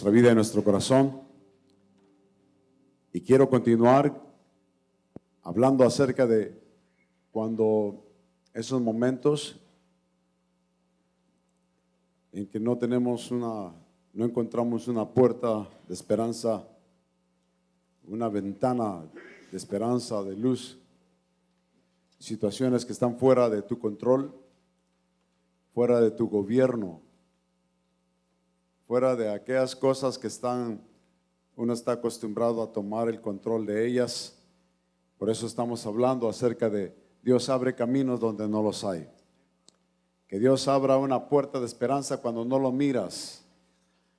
nuestra vida y nuestro corazón. Y quiero continuar hablando acerca de cuando esos momentos en que no encontramos una puerta de esperanza, una ventana de esperanza, de luz, situaciones que están fuera de tu control, fuera de tu gobierno, fuera de aquellas cosas que uno está acostumbrado a tomar el control de ellas. Por eso estamos hablando acerca de Dios abre caminos donde no los hay. Que Dios abra una puerta de esperanza cuando no lo miras.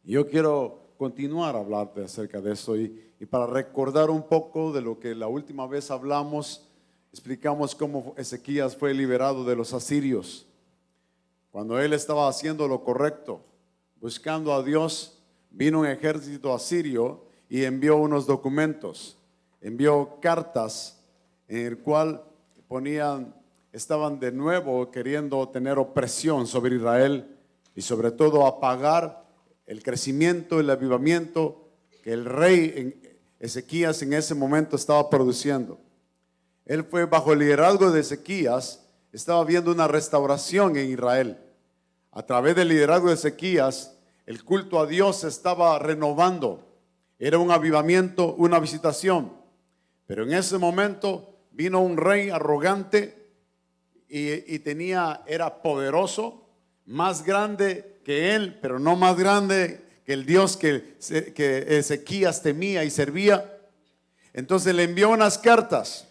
Y yo quiero continuar a hablarte acerca de eso y para recordar un poco de lo que la última vez hablamos, explicamos cómo Ezequías fue liberado de los asirios. Cuando él estaba haciendo lo correcto, buscando a Dios, vino un ejército asirio y envió unos documentos, envió cartas en el cual estaban de nuevo queriendo tener opresión sobre Israel y sobre todo apagar el crecimiento, el avivamiento que el rey Ezequías en ese momento estaba produciendo. Él fue bajo el liderazgo de Ezequías, estaba viendo una restauración en Israel. A través del liderazgo de Ezequías, el culto a Dios se estaba renovando. Era un avivamiento, una visitación. Pero en ese momento vino un rey arrogante era poderoso, más grande que él, pero no más grande que el Dios que Ezequías temía y servía. Entonces le envió unas cartas.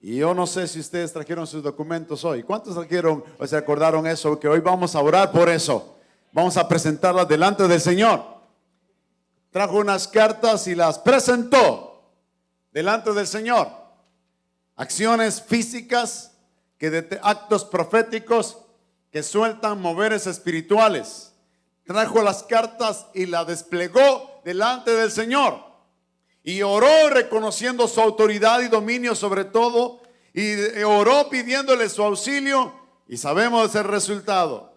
Y yo no sé si ustedes trajeron sus documentos hoy. ¿Cuántos trajeron o se acordaron eso? Que hoy vamos a orar por eso. Vamos a presentarlas delante del Señor. Trajo unas cartas y las presentó delante del Señor. Acciones físicas, actos proféticos que sueltan moveres espirituales. Trajo las cartas y las desplegó delante del Señor. Y oró reconociendo su autoridad y dominio sobre todo. Y oró pidiéndole su auxilio. Y sabemos el resultado.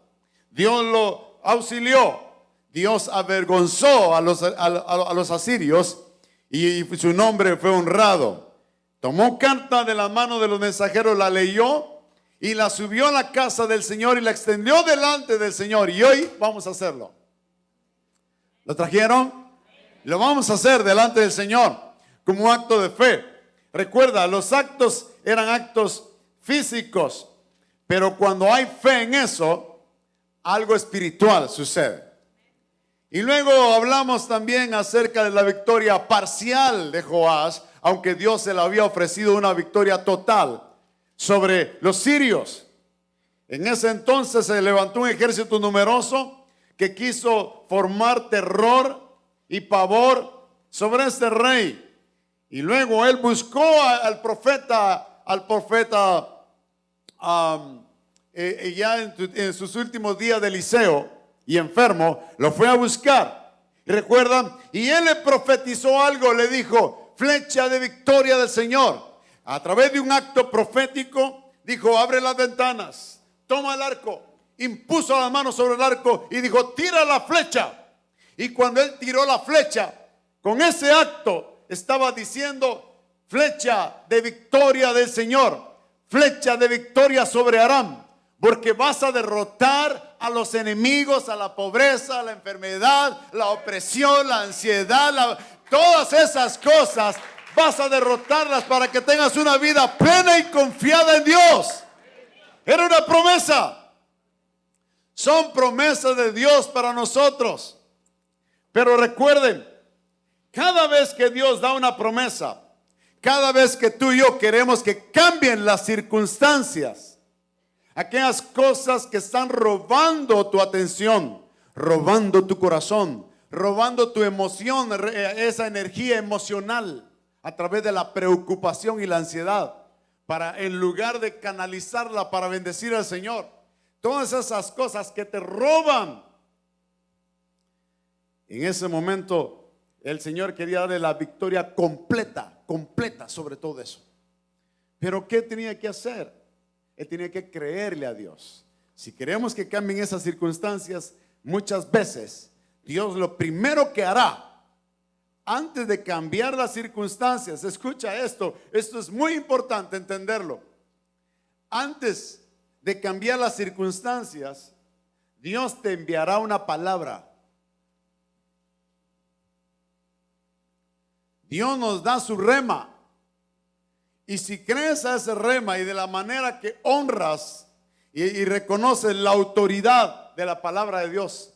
Dios lo auxilió. Dios avergonzó a los asirios. Y su nombre fue honrado. Tomó carta de las manos de los mensajeros, la leyó. Y la subió a la casa del Señor y la extendió delante del Señor. Y hoy vamos a hacerlo. ¿Lo trajeron? Lo vamos a hacer delante del Señor como un acto de fe. Recuerda, los actos eran actos físicos, pero cuando hay fe en eso, algo espiritual sucede. Y luego hablamos también acerca de la victoria parcial de Joás, aunque Dios se le había ofrecido una victoria total sobre los sirios. En ese entonces se levantó un ejército numeroso que quiso formar terror y pavor sobre este rey. Y luego él buscó al profeta ya en sus últimos días de Eliseo y enfermo, lo fue a buscar. ¿Recuerdan? Y él le profetizó algo, le dijo: flecha de victoria del Señor. A través de un acto profético, dijo: abre las ventanas, toma el arco, impuso las manos sobre el arco y dijo: tira la flecha. Y cuando él tiró la flecha, con ese acto estaba diciendo: flecha de victoria del Señor, flecha de victoria sobre Aram, porque vas a derrotar a los enemigos, a la pobreza, a la enfermedad, la opresión, la ansiedad, todas esas cosas vas a derrotarlas para que tengas una vida plena y confiada en Dios. Era una promesa. Son promesas de Dios para nosotros. Pero recuerden, cada vez que Dios da una promesa, cada vez que tú y yo queremos que cambien las circunstancias, aquellas cosas que están robando tu atención, robando tu corazón, robando tu emoción, esa energía emocional a través de la preocupación y la ansiedad, en lugar de canalizarla para bendecir al Señor, todas esas cosas que te roban. En ese momento el Señor quería darle la victoria completa sobre todo eso. Pero ¿qué tenía que hacer? Él tenía que creerle a Dios. Si queremos que cambien esas circunstancias, muchas veces Dios lo primero que hará antes de cambiar las circunstancias, escucha esto es muy importante entenderlo. Antes de cambiar las circunstancias, Dios te enviará una palabra. Dios nos da su rema. Y si crees a ese rema y de la manera que honras y reconoces la autoridad de la palabra de Dios,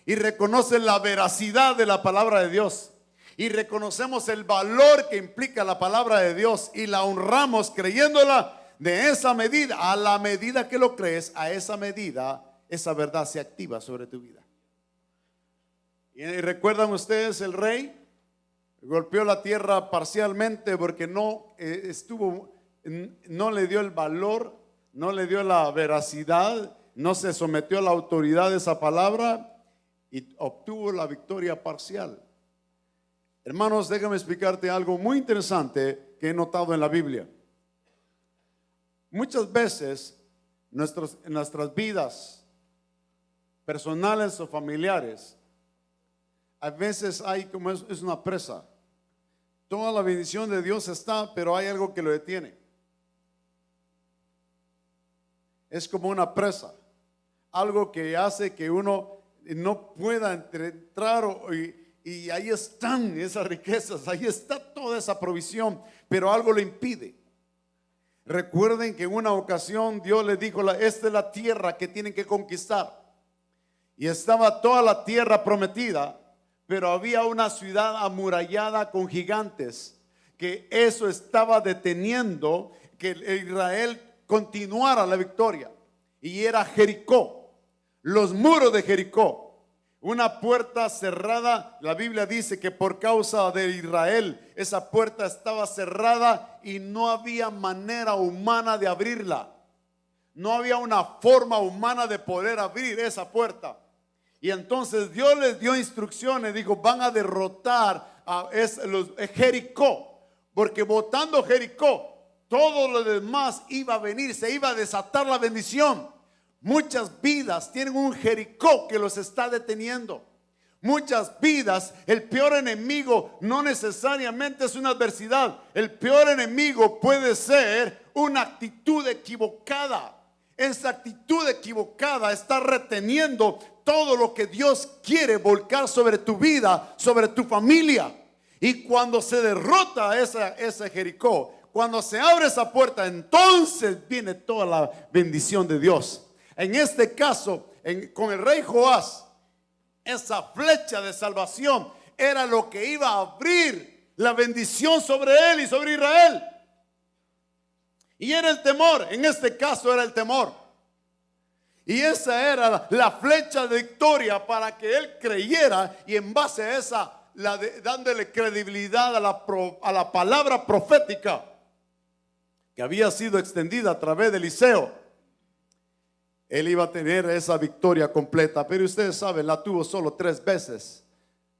y reconoces la veracidad de la palabra de Dios, y reconocemos el valor que implica la palabra de Dios y la honramos creyéndola, de esa medida, a la medida que lo crees, a esa medida esa verdad se activa sobre tu vida. Y recuerdan ustedes, el rey golpeó la tierra parcialmente porque no le dio el valor, no le dio la veracidad, no se sometió a la autoridad de esa palabra y obtuvo la victoria parcial. Hermanos, déjame explicarte algo muy interesante que he notado en la Biblia. Muchas veces en nuestras vidas personales o familiares, a veces hay como es una presa. Toda la bendición de Dios está, pero hay algo que lo detiene. Es como una presa, algo que hace que uno no pueda entrar y ahí están esas riquezas, ahí está toda esa provisión, pero algo lo impide. Recuerden que en una ocasión Dios les dijo, esta es la tierra que tienen que conquistar. Y estaba toda la tierra prometida, pero había una ciudad amurallada con gigantes, que eso estaba deteniendo que Israel continuara la victoria. Y era Jericó, los muros de Jericó. Una puerta cerrada, la Biblia dice que por causa de Israel, esa puerta estaba cerrada y no había manera humana de abrirla. No había una forma humana de poder abrir esa puerta. Y entonces Dios les dio instrucciones, dijo, van a derrotar a Jericó, porque botando Jericó, todo lo demás iba a venir, se iba a desatar la bendición. Muchas vidas tienen un Jericó que los está deteniendo. Muchas vidas, el peor enemigo no necesariamente es una adversidad. El peor enemigo puede ser una actitud equivocada. Esa actitud equivocada está reteniendo todo lo que Dios quiere volcar sobre tu vida, sobre tu familia. Y cuando se derrota ese Jericó, cuando se abre esa puerta, entonces viene toda la bendición de Dios. En este caso, con el rey Joás, esa flecha de salvación era lo que iba a abrir la bendición sobre él y sobre Israel. Y era el temor, en este caso era el temor. Y esa era la flecha de victoria para que él creyera, y en base a esa, dándole credibilidad a la palabra profética que había sido extendida a través de Eliseo. Él iba a tener esa victoria completa, pero ustedes saben, la tuvo solo 3 veces.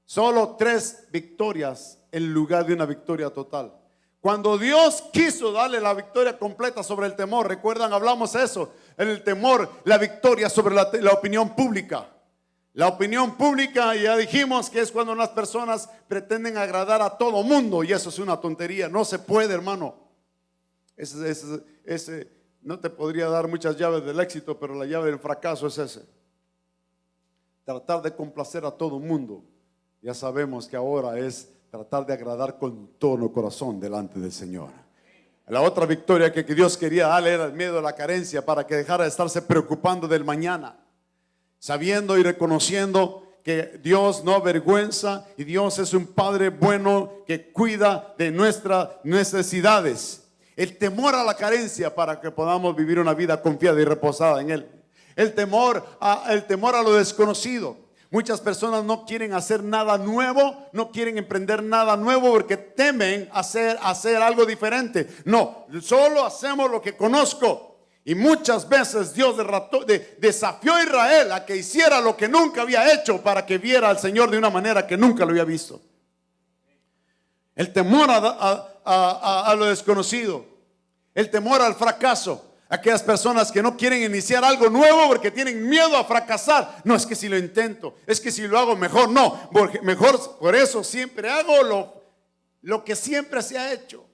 Solo 3 victorias en lugar de una victoria total. Cuando Dios quiso darle la victoria completa sobre el temor, recuerdan, hablamos eso, en el temor, la victoria sobre la opinión pública. La opinión pública, ya dijimos que es cuando las personas pretenden agradar a todo mundo, y eso es una tontería, no se puede, hermano. No te podría dar muchas llaves del éxito, pero la llave del fracaso es ese. Tratar de complacer a todo mundo. Ya sabemos que ahora es tratar de agradar con todo el corazón delante del Señor. La otra victoria que Dios quería darle era el miedo a la carencia, para que dejara de estarse preocupando del mañana, sabiendo y reconociendo que Dios no avergüenza y Dios es un Padre bueno que cuida de nuestras necesidades. El temor a la carencia para que podamos vivir una vida confiada y reposada en Él. El temor a lo desconocido. Muchas personas no quieren hacer nada nuevo, no quieren emprender nada nuevo porque temen hacer algo diferente. No, solo hacemos lo que conozco. Y muchas veces Dios desafió a Israel a que hiciera lo que nunca había hecho, para que viera al Señor de una manera que nunca lo había visto. El temor a lo desconocido, el temor al fracaso. Aquellas personas que no quieren iniciar algo nuevo porque tienen miedo a fracasar. No, es que si lo intento, es que si lo hago mejor. No, porque mejor, por eso siempre hago lo que siempre se ha hecho.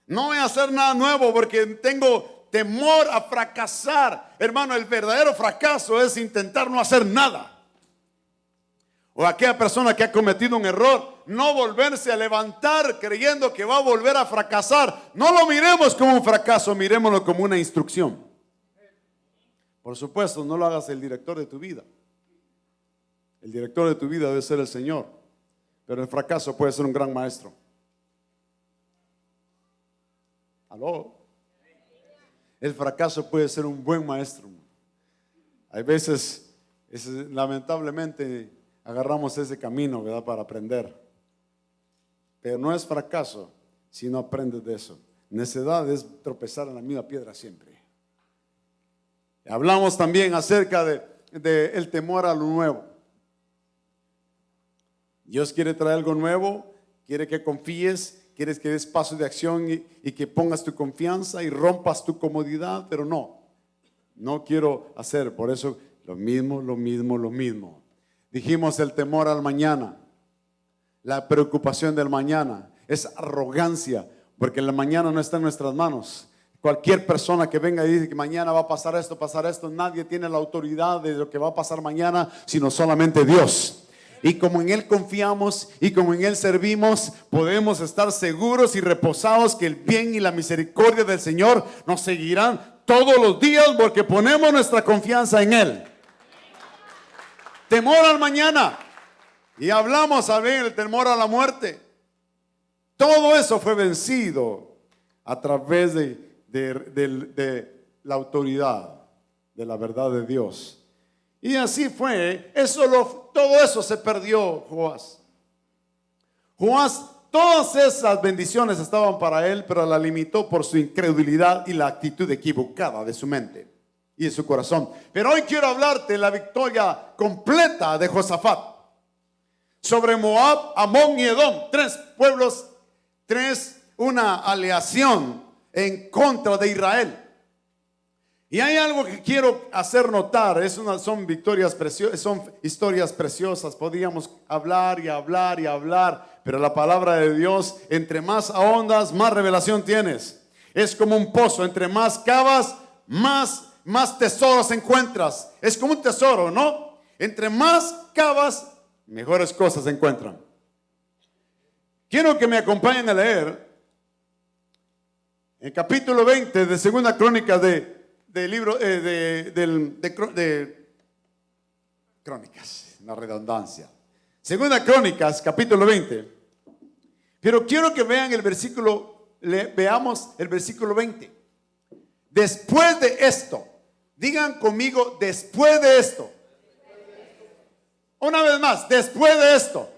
No voy a hacer nada nuevo porque tengo temor a fracasar. Hermano, el verdadero fracaso es intentar no hacer nada. O aquella persona que ha cometido un error, no volverse a levantar creyendo que va a volver a fracasar. No lo miremos como un fracaso, miremoslo como una instrucción. Por supuesto, no lo hagas el director de tu vida. El director de tu vida debe ser el Señor. Pero el fracaso puede ser un gran maestro. ¿Aló? El fracaso puede ser un buen maestro. Hay veces, lamentablemente, agarramos ese camino, ¿verdad?, para aprender. Pero no es fracaso si no aprendes de eso. Necedad es tropezar en la misma piedra siempre. Hablamos también acerca de el temor a lo nuevo. Dios quiere traer algo nuevo, quiere que confíes, quieres que des paso de acción y que pongas tu confianza y rompas tu comodidad, pero no quiero hacer, por eso lo mismo. Dijimos el temor al mañana, la preocupación del mañana, es arrogancia, porque el mañana no está en nuestras manos. Cualquier persona que venga y dice que mañana va a pasar esto, nadie tiene la autoridad de lo que va a pasar mañana, sino solamente Dios. Y como en Él confiamos y como en Él servimos, podemos estar seguros y reposados que el bien y la misericordia del Señor nos seguirán todos los días porque ponemos nuestra confianza en Él. Temor al mañana. Y hablamos también del temor a la muerte. Todo eso fue vencido a través de la autoridad de la verdad de Dios. Y así fue. Todo eso se perdió Joás. Todas esas bendiciones estaban para él, pero la limitó por su incredulidad y la actitud equivocada de su mente y de su corazón. Pero hoy quiero hablarte de la victoria completa de Josafat sobre Moab, Amón y Edom. 3 pueblos, una aleación en contra de Israel. Y hay algo que quiero hacer notar. Son victorias preciosas, son historias preciosas. Podríamos hablar y hablar y hablar, pero la palabra de Dios, entre más ahondas, más revelación tienes. Es como un pozo, entre más cavas, más tesoros encuentras. Es como un tesoro, ¿no? Entre más cavas, mejores cosas se encuentran. Quiero que me acompañen a leer el capítulo 20 de Segunda Crónica del libro de Crónicas, la redundancia. Segunda Crónicas, capítulo 20. Pero quiero que vean veamos el versículo 20. Después de esto, digan conmigo, después de esto. Una vez más, después de esto.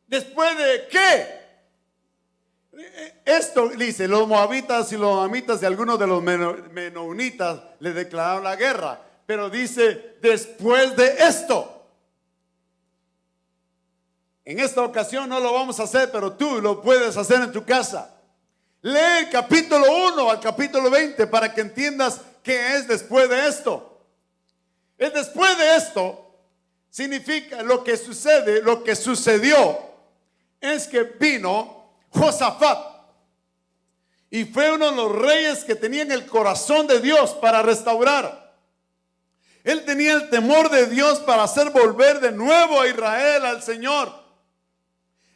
¿Después de qué? Esto dice, los moabitas y los amitas y algunos de los menonitas le declararon la guerra, pero dice después de esto. En esta ocasión no lo vamos a hacer, pero tú lo puedes hacer en tu casa. Lee el capítulo 1 al capítulo 20 para que entiendas qué es después de esto. El después de esto significa lo que sucedió es que vino Josafat y fue uno de los reyes que tenían el corazón de Dios para restaurar. Él tenía el temor de Dios para hacer volver de nuevo a Israel al Señor.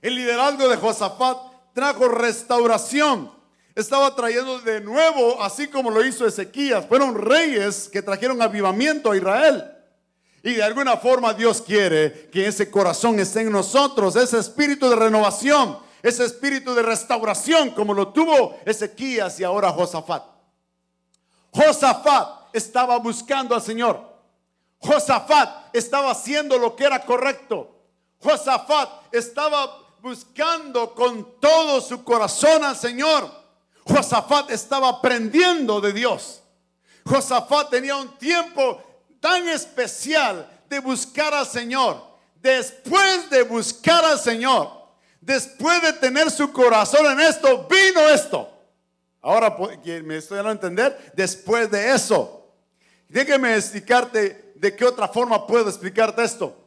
El liderazgo de Josafat trajo restauración. Estaba trayendo de nuevo, así como lo hizo Ezequías. Fueron reyes que trajeron avivamiento a Israel. Y de alguna forma Dios quiere que ese corazón esté en nosotros, ese espíritu de renovación, ese espíritu de restauración como lo tuvo Ezequías y ahora Josafat. Josafat estaba buscando al Señor. Josafat estaba haciendo lo que era correcto. Josafat estaba buscando con todo su corazón al Señor. Josafat estaba aprendiendo de Dios. Josafat tenía un tiempo tan especial de buscar al Señor. Después de buscar al Señor, después de tener su corazón en esto, vino esto. Ahora que me estoy dando a entender, después de eso. Déjame explicarte de qué otra forma puedo explicarte esto.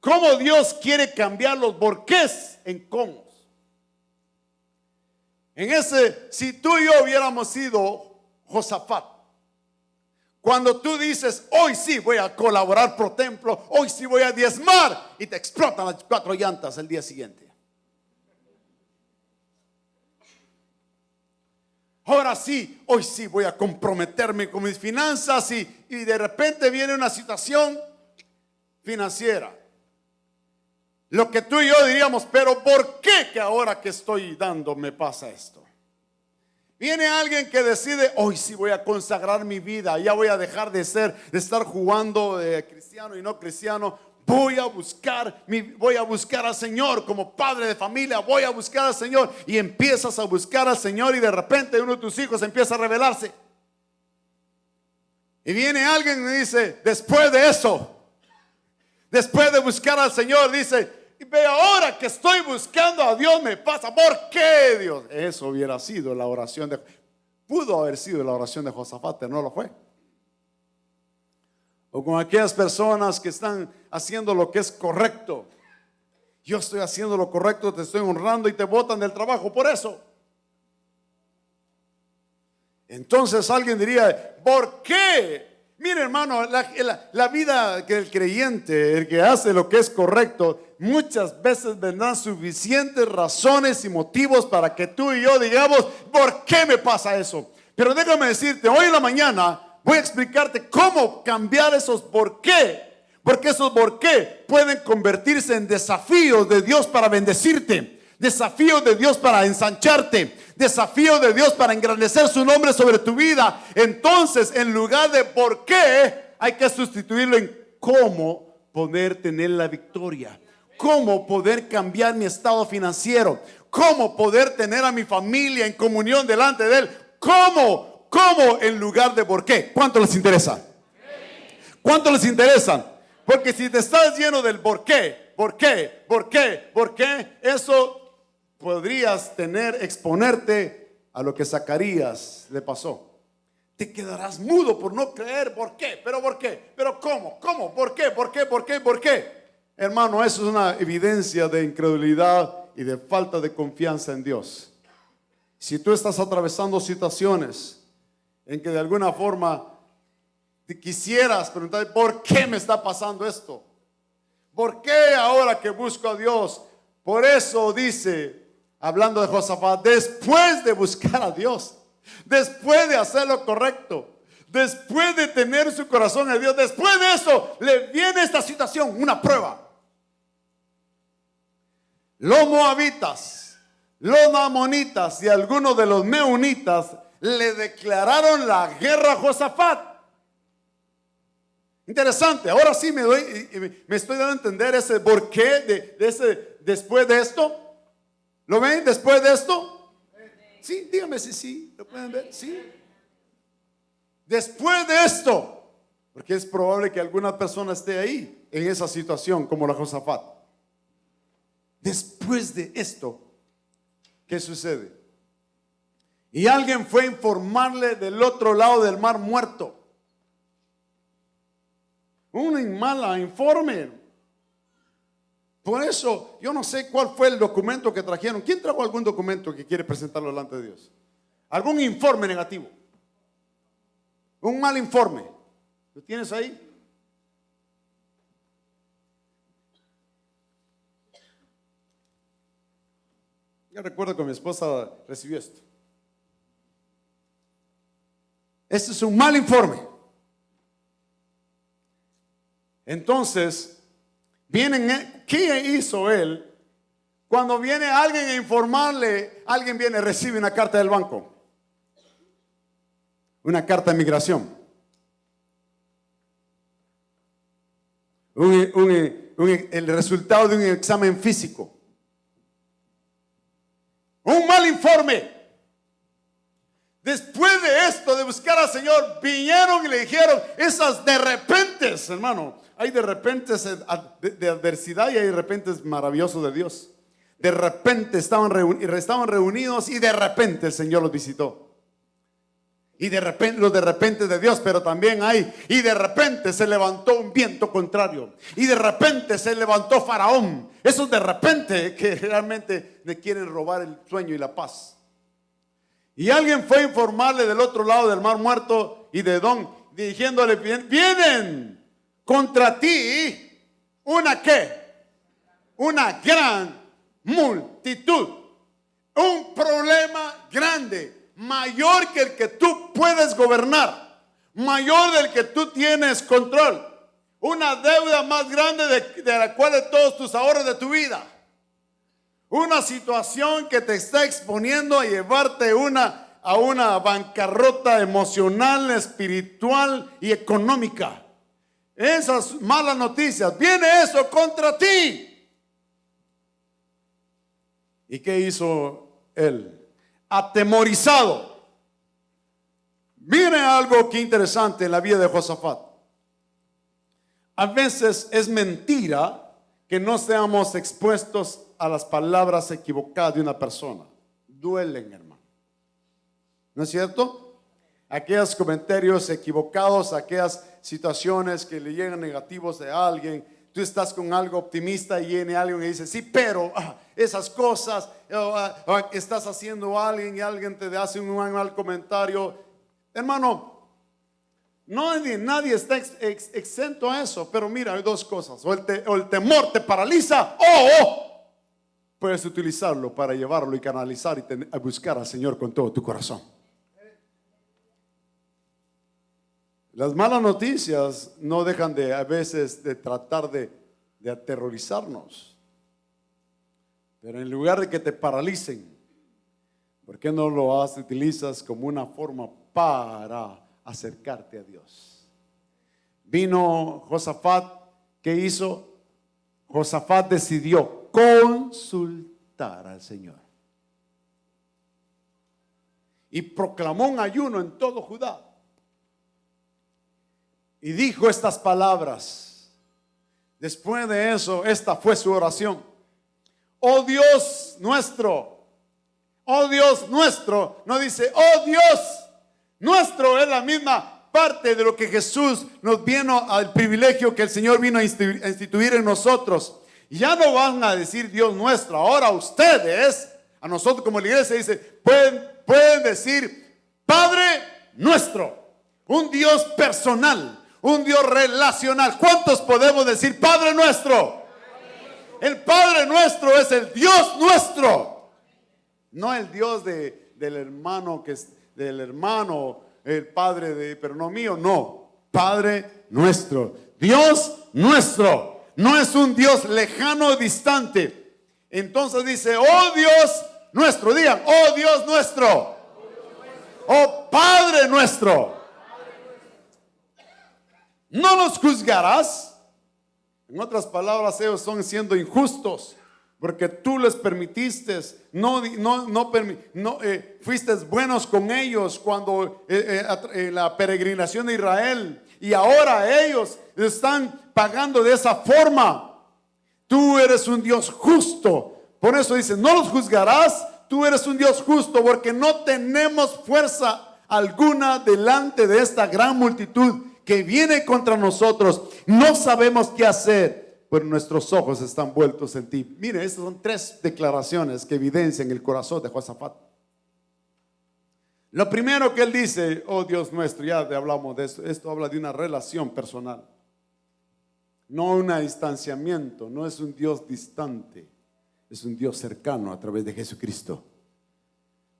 Cómo Dios quiere cambiar los porqués en cómo. Si tú y yo hubiéramos sido Josafat, cuando tú dices, hoy sí voy a colaborar pro templo, hoy sí voy a diezmar, y te explotan las 4 llantas el día siguiente. Ahora sí, hoy sí voy a comprometerme con mis finanzas y de repente viene una situación financiera. Lo que tú y yo diríamos, pero ¿por qué que ahora que estoy dando me pasa esto? Viene alguien que decide, hoy sí voy a consagrar mi vida, ya voy a dejar de estar jugando cristiano y no cristiano. Voy a buscar al Señor como padre de familia, voy a buscar al Señor. Y empiezas a buscar al Señor y de repente uno de tus hijos empieza a rebelarse. Y viene alguien y me dice, después de eso, después de buscar al Señor, dice, ve, ahora que estoy buscando a Dios me pasa. ¿Por qué, Dios? Eso hubiera sido la oración pudo haber sido la oración de Josafat, pero no lo fue. O con aquellas personas que están haciendo lo que es correcto. Yo estoy haciendo lo correcto, te estoy honrando y te botan del trabajo por eso. Entonces alguien diría, ¿por qué? Mire, hermano, la vida del creyente, el que hace lo que es correcto, muchas veces vendrán suficientes razones y motivos para que tú y yo digamos, ¿por qué me pasa eso? Pero déjame decirte, hoy en la mañana voy a explicarte cómo cambiar esos por qué. Porque esos por qué pueden convertirse en desafíos de Dios para bendecirte, desafíos de Dios para ensancharte, desafíos de Dios para engrandecer su nombre sobre tu vida. Entonces, en lugar de por qué, hay que sustituirlo en cómo poder tener la victoria, cómo poder cambiar mi estado financiero, cómo poder tener a mi familia en comunión delante de Él, cómo en lugar de por qué. ¿Cuánto les interesa? ¿Cuánto les interesa? Porque si te estás lleno del por qué, eso podrías exponerte a lo que Zacarías le pasó. Te quedarás mudo por no creer. ¿Por qué? ¿Pero por qué? ¿Pero cómo? ¿Por qué? Hermano, eso es una evidencia de incredulidad y de falta de confianza en Dios. Si tú estás atravesando situaciones en que de alguna forma te quisieras preguntar, ¿por qué me está pasando esto? ¿Por qué ahora que busco a Dios? Por eso dice, hablando de Josafat, después de buscar a Dios, después de hacer lo correcto, después de tener su corazón en Dios, después de eso le viene esta situación, una prueba. Los moabitas, los amonitas y algunos de los meunitas le declararon la guerra a Josafat. Interesante. Ahora sí me estoy dando a entender ese por qué de ese después de esto. ¿Lo ven? Después de esto. Sí, dígame si sí. ¿Lo pueden ver? Sí. Después de esto, porque es probable que alguna persona esté ahí en esa situación como la Josafat. Después de esto, ¿qué sucede? Y alguien fue a informarle del otro lado del mar muerto. Un mala informe. Por eso, yo no sé cuál fue el documento que trajeron. ¿Quién trajo algún documento que quiere presentarlo delante de Dios? ¿Algún informe negativo? Un mal informe. ¿Lo tienes ahí? Yo recuerdo que mi esposa recibió esto. Este es un mal informe. Entonces, ¿qué hizo él? Cuando viene alguien a informarle, alguien viene, recibe una carta del banco, una carta de migración, el resultado de un examen físico, un mal informe. Después de esto, de buscar al Señor, vinieron y le dijeron esas de repentes, hermano. Hay de repentes de adversidad y hay de repentes maravillosos de Dios. De repente estaban reunidos y de repente el Señor los visitó. Y de repente, los de repente de Dios, pero también hay, y de repente se levantó un viento contrario, y de repente se levantó Faraón. Esos de repente que realmente le quieren robar el sueño y la paz. Y alguien fue a informarle del otro lado del mar muerto y de Edom, diciéndole: vienen contra ti una ¿qué? Una gran multitud, un problema grande, mayor que el que tú puedes gobernar, mayor del que tú tienes control, una deuda más grande de la cual de todos tus ahorros de tu vida, una situación que te está exponiendo a llevarte a una bancarrota emocional, espiritual y económica. Esas malas noticias, viene eso contra ti. ¿Y qué hizo él? Atemorizado. Miren algo que interesante en la vida de Josafat. A veces es mentira que no seamos expuestos a las palabras equivocadas de una persona. Duelen, hermano. ¿No es cierto? Aquellos comentarios equivocados, aquellas situaciones que le llegan negativos de alguien. Tú estás con algo optimista y viene alguien y dice: sí, pero esas cosas, estás haciendo a alguien y alguien te hace un mal comentario. Hermano, nadie está exento a eso, pero mira, hay dos cosas: o el temor te paraliza, o puedes utilizarlo para llevarlo y canalizar y a buscar al Señor con todo tu corazón. Las malas noticias no dejan a veces de tratar de aterrorizarnos, pero en lugar de que te paralicen, ¿por qué no lo utilizas como una forma para acercarte a Dios? Vino Josafat, ¿qué hizo? Josafat decidió consultar al Señor y proclamó un ayuno en todo Judá. Y dijo estas palabras. Después de eso, esta fue su oración: oh Dios nuestro, oh Dios nuestro. No dice oh Dios nuestro, es la misma parte de lo que Jesús nos vino al privilegio que el Señor vino a instituir en nosotros. Ya no van a decir Dios nuestro, ahora ustedes, a nosotros como la iglesia, dice, pueden decir Padre nuestro, un Dios personal, un Dios relacional. ¿Cuántos podemos decir Padre nuestro? El Padre nuestro es el Dios nuestro, no el Dios del hermano el padre pero no mío, no. Padre nuestro, Dios nuestro, no es un Dios lejano, distante. Entonces dice, oh Dios nuestro, digan, oh Dios nuestro, oh Padre nuestro. No nos juzgarás. En otras palabras, ellos son siendo injustos porque tú les permitiste, fuiste buenos con ellos cuando en la peregrinación de Israel, y ahora ellos están pagando de esa forma. Tú eres un Dios justo, por eso dice, no los juzgarás. Tú eres un Dios justo porque no tenemos fuerza alguna delante de esta gran multitud que viene contra nosotros. No sabemos qué hacer, pero nuestros ojos están vueltos en ti. Mire, estas son tres declaraciones que evidencian el corazón de Josafat. Lo primero que él dice, oh Dios nuestro, ya hablamos de esto. Esto habla de una relación personal, no un distanciamiento. No es un Dios distante, es un Dios cercano a través de Jesucristo.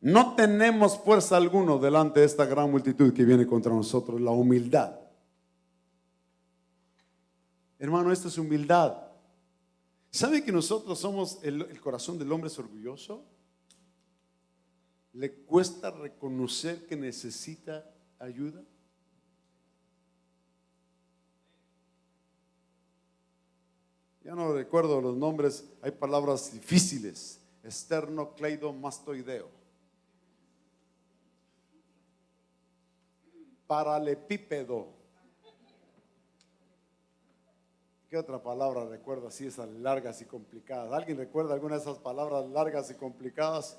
No tenemos fuerza alguna delante de esta gran multitud que viene contra nosotros. La humildad. Hermano, esto es humildad. ¿Sabe que nosotros somos el corazón del hombre es orgulloso? ¿Le cuesta reconocer que necesita ayuda? Ya no recuerdo los nombres, hay palabras difíciles. Esternocleidomastoideo, paralepípedo. ¿Qué otra palabra recuerdo así, esas largas y complicadas? ¿Alguien recuerda alguna de esas palabras largas y complicadas?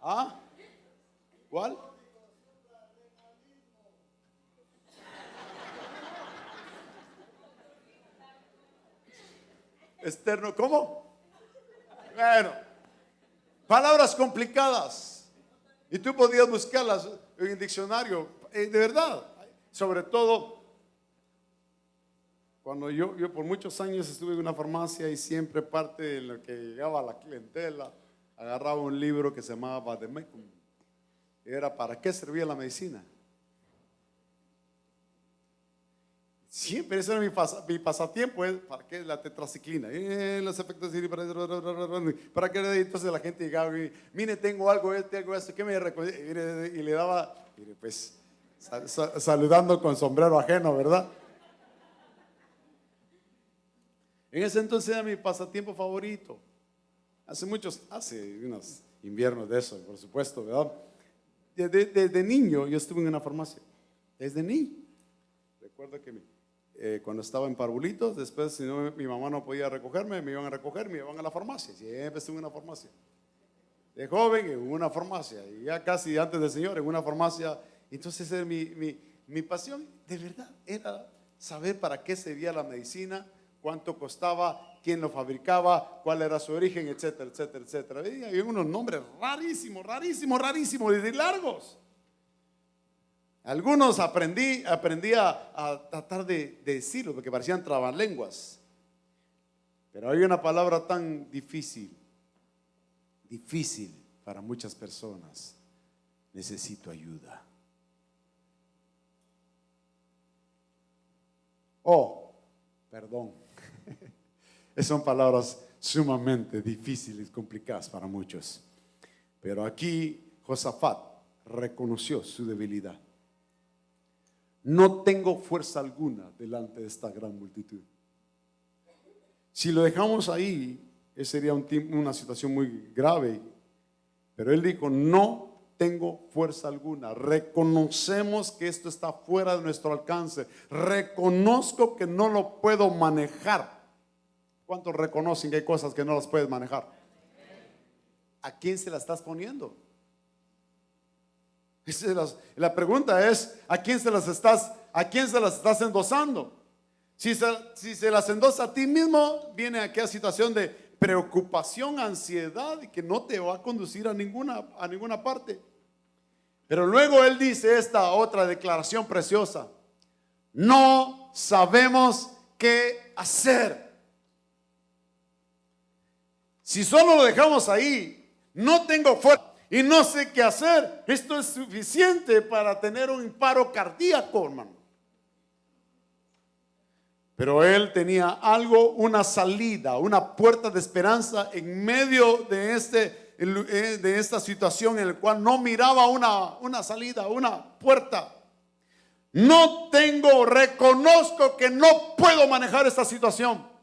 ¿Ah? ¿Cuál? Externo, ¿cómo? Bueno, palabras complicadas. Y tú podías buscarlas en el diccionario, de verdad. Sobre todo, cuando yo por muchos años estuve en una farmacia y siempre parte de lo que llegaba a la clientela, agarraba un libro que se llamaba Vademecum. Era ¿para qué servía la medicina? Siempre ese era mi pasatiempo, ¿para qué la tetraciclina? Los efectos ¿para qué? Entonces la gente llegaba y mire, tengo algo, esto, ¿qué me recomienda? Y le daba, pues, saludando con sombrero ajeno, ¿verdad? En ese entonces era mi pasatiempo favorito. Hace unos inviernos de eso, por supuesto, ¿verdad? Desde niño yo estuve en una farmacia, desde niño. Recuerdo que cuando estaba en Parvulitos, después si no, mi mamá no podía recogerme, me iban a recoger, me iban a la farmacia. Siempre estuve en una farmacia. De joven en una farmacia, y ya casi antes del Señor en una farmacia. Entonces era mi pasión, de verdad, era saber para qué servía la medicina, cuánto costaba, quién lo fabricaba, cuál era su origen, etcétera, etcétera, etcétera. Y había unos nombres rarísimos y largos. Algunos aprendí a tratar de decirlo porque parecían trabalenguas. Pero hay una palabra tan difícil para muchas personas. Necesito ayuda. Oh, perdón. Son palabras sumamente difíciles, complicadas para muchos. Pero aquí Josafat reconoció su debilidad. No tengo fuerza alguna delante de esta gran multitud. Si lo dejamos ahí, sería una situación muy grave. Pero él dijo, no tengo fuerza alguna. Reconocemos que esto está fuera de nuestro alcance. Reconozco que no lo puedo manejar. ¿Cuántos reconocen que hay cosas que no las puedes manejar? ¿A quién se las estás poniendo? La pregunta es, ¿a quién se las estás endosando? Si se las endosa a ti mismo, viene aquella situación de preocupación, ansiedad, y que no te va a conducir a ninguna parte. Pero luego él dice esta otra declaración preciosa: no sabemos qué hacer. Si solo lo dejamos ahí, no tengo fuerza y no sé qué hacer, esto es suficiente para tener un paro cardíaco, hermano. Pero él tenía algo, una salida, una puerta de esperanza en medio de esta situación en la cual no miraba una salida, una puerta. Reconozco que no puedo manejar esta situación.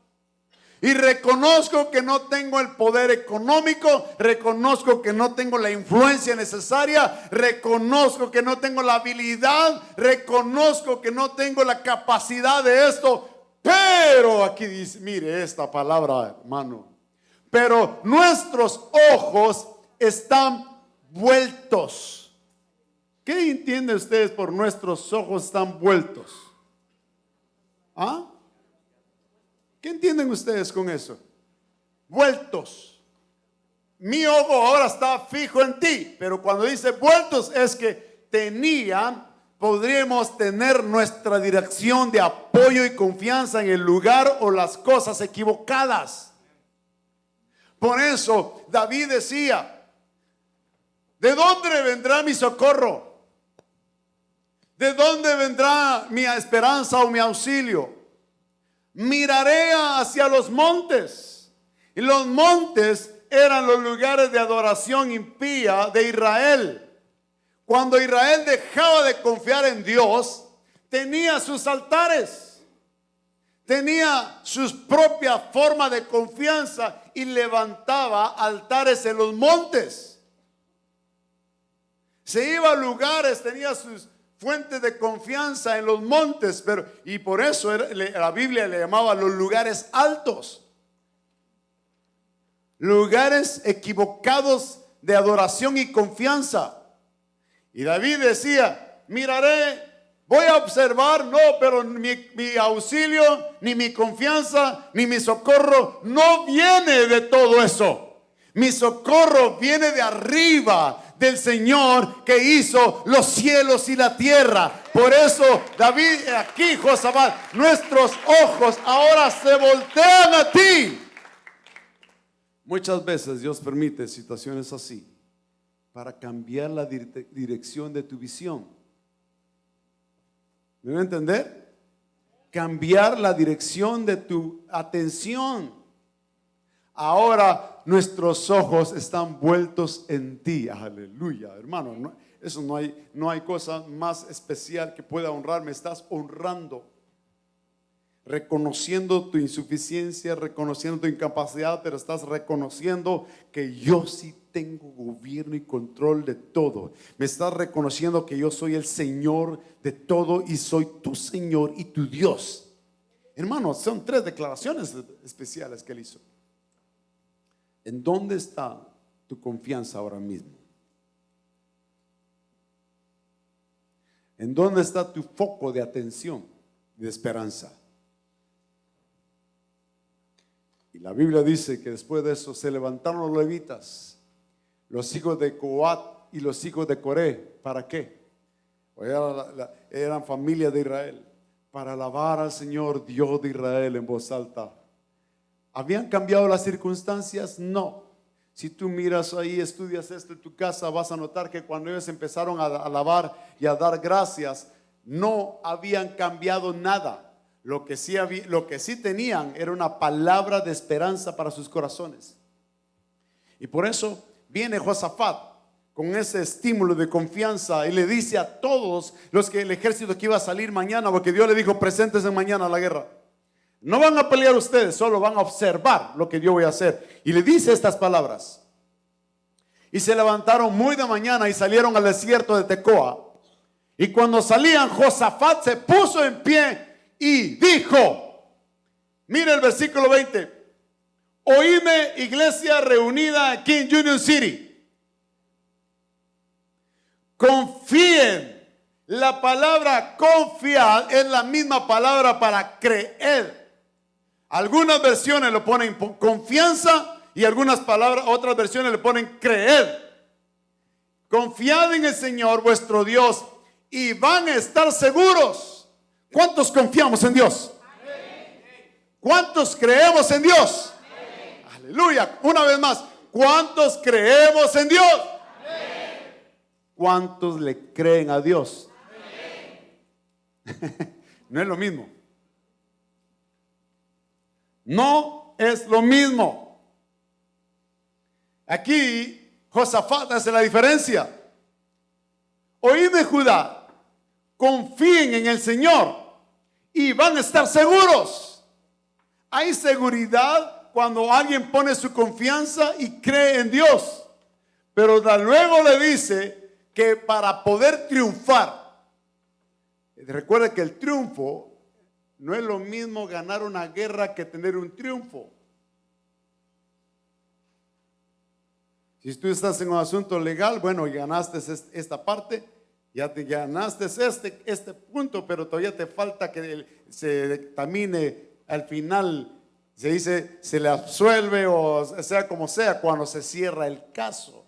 Y reconozco que no tengo el poder económico, reconozco que no tengo la influencia necesaria, reconozco que no tengo la habilidad, reconozco que no tengo la capacidad de esto. Pero aquí dice, mire esta palabra, hermano. Pero nuestros ojos están vueltos. ¿Qué entienden ustedes por nuestros ojos están vueltos? ¿Ah? ¿Qué entienden ustedes con eso? Vueltos. Mi ojo ahora está fijo en ti, pero cuando dice vueltos es que podríamos tener nuestra dirección de apoyo y confianza en el lugar o las cosas equivocadas. Por eso David decía, ¿de dónde vendrá mi socorro? ¿De dónde vendrá mi esperanza o mi auxilio? Miraré hacia los montes. Y los montes eran los lugares de adoración impía de Israel. Cuando Israel dejaba de confiar en Dios, tenía sus altares, tenía su propia forma de confianza y levantaba altares en los montes. Se iba a lugares, tenía sus fuente de confianza en los montes, y por eso la Biblia le llamaba los lugares altos, lugares equivocados de adoración y confianza. Y David decía: miraré, voy a observar, no, pero mi auxilio, ni mi confianza, ni mi socorro no viene de todo eso. Mi socorro viene de arriba, del Señor que hizo los cielos y la tierra. Por eso David, aquí Josafat, nuestros ojos ahora se voltean a ti. Muchas veces Dios permite situaciones así para cambiar la dirección de tu visión. ¿Me van a entender? Cambiar la dirección de tu atención. Ahora nuestros ojos están vueltos en ti. Aleluya, hermano. Eso no hay cosa más especial que pueda honrar. Me estás honrando, reconociendo tu insuficiencia, reconociendo tu incapacidad, pero estás reconociendo que yo sí tengo gobierno y control de todo. Me estás reconociendo que yo soy el Señor de todo y soy tu Señor y tu Dios. Hermanos, son 3 declaraciones especiales que él hizo. ¿En dónde está tu confianza ahora mismo? ¿En dónde está tu foco de atención y de esperanza? Y la Biblia dice que después de eso se levantaron los levitas, los hijos de Coat y los hijos de Coré. ¿Para qué? Eran familia de Israel, para alabar al Señor Dios de Israel en voz alta. ¿Habían cambiado las circunstancias? No. Si tú miras ahí, estudias esto en tu casa, vas a notar que cuando ellos empezaron a alabar y a dar gracias, no habían cambiado nada. Lo que sí tenían era una palabra de esperanza para sus corazones. Y por eso viene Josafat con ese estímulo de confianza y le dice a todos el ejército que iba a salir mañana, porque Dios le dijo: preséntense mañana a la guerra. No van a pelear ustedes, solo van a observar lo que yo voy a hacer. Y le dice estas palabras: y se levantaron muy de mañana y salieron al desierto de Tecoa. Y cuando salían, Josafat se puso en pie y dijo, mire el versículo 20: oíme, iglesia reunida aquí en Union City, confíen. La palabra confiar es la misma palabra para creer. Algunas versiones lo ponen confianza y otras versiones le ponen creer. Confiad en el Señor vuestro Dios y van a estar seguros. ¿Cuántos confiamos en Dios? ¿Cuántos creemos en Dios? Aleluya. Una vez más, ¿cuántos creemos en Dios? ¿Cuántos le creen a Dios? No es lo mismo. No es lo mismo. Aquí Josafat hace la diferencia. Oídme, Judá, confíen en el Señor y van a estar seguros. Hay seguridad cuando alguien pone su confianza y cree en Dios. Pero luego le dice que para poder triunfar, recuerda que el triunfo no es lo mismo ganar una guerra que tener un triunfo. Si tú estás en un asunto legal, bueno, ganaste esta parte, ya te ganaste este punto, pero todavía te falta que se dictamine al final, se dice, se le absuelve o sea como sea, cuando se cierra el caso.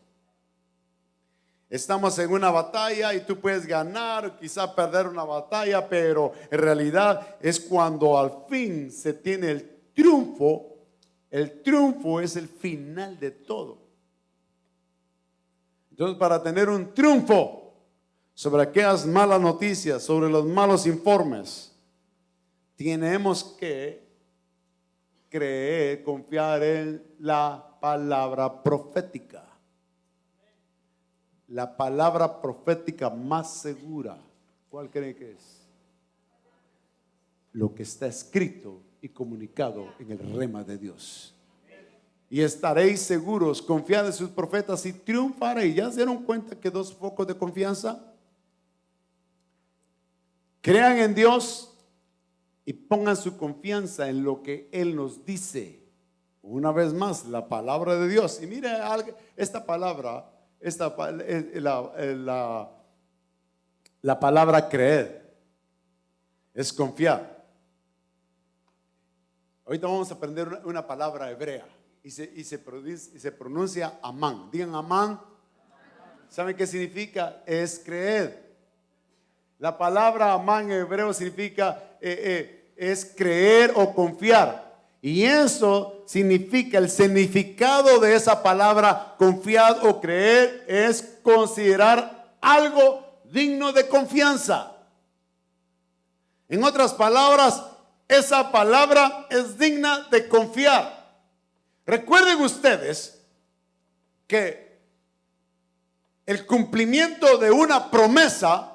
Estamos en una batalla y tú puedes ganar o quizá perder una batalla, pero en realidad es cuando al fin se tiene el triunfo. El triunfo es el final de todo. Entonces, para tener un triunfo sobre aquellas malas noticias, sobre los malos informes, tenemos que creer, confiar en la palabra profética. La palabra profética más segura, ¿cuál cree que es? Lo que está escrito y comunicado en el rema de Dios. Y estaréis seguros, confiad en sus profetas y triunfaréis. ¿Ya se dieron cuenta que 2 focos de confianza? Crean en Dios y pongan su confianza en lo que Él nos dice. Una vez más, la palabra de Dios. Y mire, esta palabra, la palabra creer es confiar. Ahorita vamos a aprender una palabra hebrea y se pronuncia amán. Digan amán. ¿Saben qué significa? Es creer. La palabra amán en hebreo significa es creer o confiar. Y eso significa, el significado de esa palabra confiar o creer es considerar algo digno de confianza. En otras palabras, esa palabra es digna de confiar. Recuerden ustedes que el cumplimiento de una promesa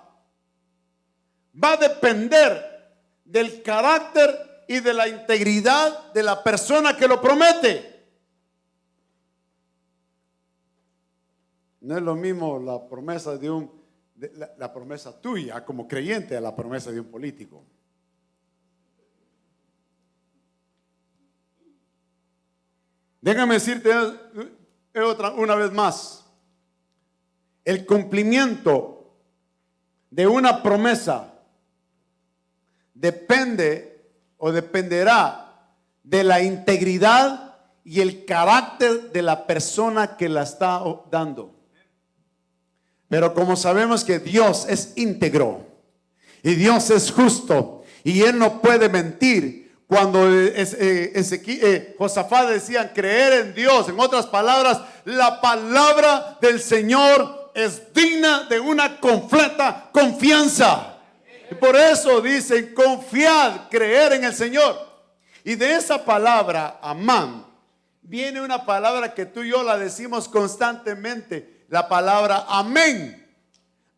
va a depender del carácter y de la integridad de la persona que lo promete. No es lo mismo la promesa la promesa tuya como creyente a la promesa de un político. Déjame decirte una vez más, el cumplimiento de una promesa dependerá de la integridad y el carácter de la persona que la está dando. Pero como sabemos que Dios es íntegro y Dios es justo y Él no puede mentir, cuando Josafat decían creer en Dios, en otras palabras, la palabra del Señor es digna de una completa confianza. Y por eso dicen confiad, creer en el Señor. Y de esa palabra, amán, viene una palabra que tú y yo la decimos constantemente, la palabra amén.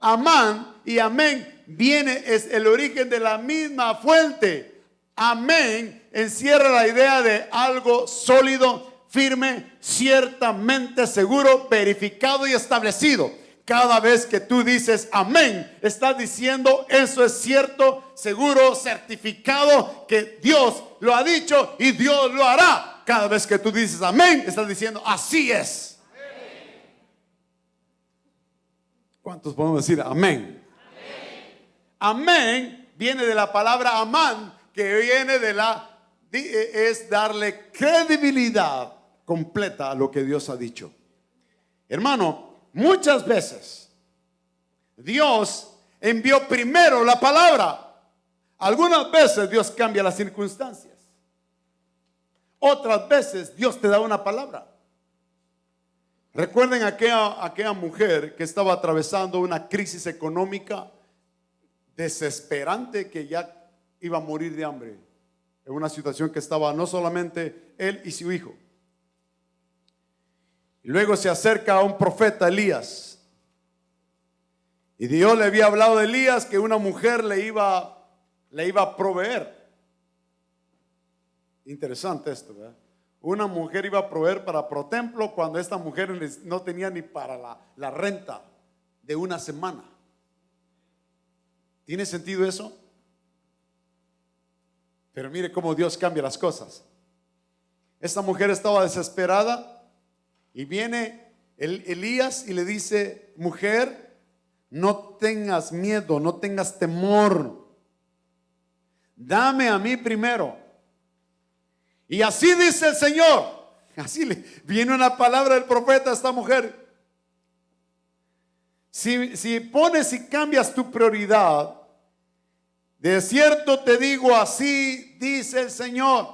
Amán y amén es el origen de la misma fuente. Amén encierra la idea de algo sólido, firme, ciertamente seguro, verificado y establecido. Cada vez que tú dices amén, estás diciendo eso es cierto, seguro, certificado, que Dios lo ha dicho y Dios lo hará. Cada vez que tú dices amén, estás diciendo así es. ¿Cuántos podemos decir amén? Amén viene de la palabra amán, que viene es darle credibilidad completa a lo que Dios ha dicho. Hermano, muchas veces Dios envió primero la palabra. Algunas veces Dios cambia las circunstancias. Otras veces Dios te da una palabra. Recuerden aquella mujer que estaba atravesando una crisis económica desesperante, que ya iba a morir de hambre, en una situación que estaba no solamente él y su hijo. Y luego se acerca a un profeta, Elías, y Dios le había hablado de Elías que una mujer le iba a proveer. Interesante esto, ¿verdad? Una mujer iba a proveer para ProTemplo cuando esta mujer no tenía ni para la renta de una semana. ¿Tiene sentido eso? Pero mire cómo Dios cambia las cosas. Esta mujer estaba desesperada y viene Elías y le dice: mujer, no tengas miedo, no tengas temor, dame a mí primero. Y así dice el Señor. Así viene una palabra del profeta a esta mujer. Si pones y cambias tu prioridad, de cierto te digo, así dice el Señor,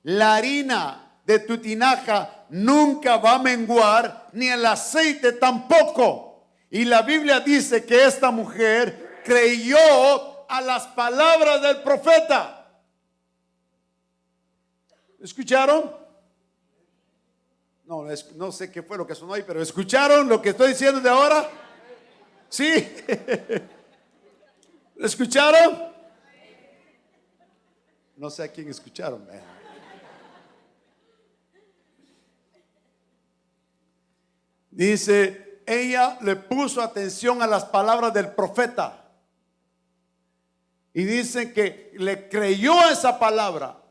la harina de tu tinaja nunca va a menguar, ni el aceite tampoco. Y la Biblia dice que esta mujer creyó a las palabras del profeta. ¿Escucharon? No sé qué fue lo que sonó ahí, pero ¿escucharon lo que estoy diciendo de ahora? ¿Sí? ¿Lo escucharon? No sé a quién escucharon. Dice, ella le puso atención a las palabras del profeta. Y dice que le creyó a esa palabra.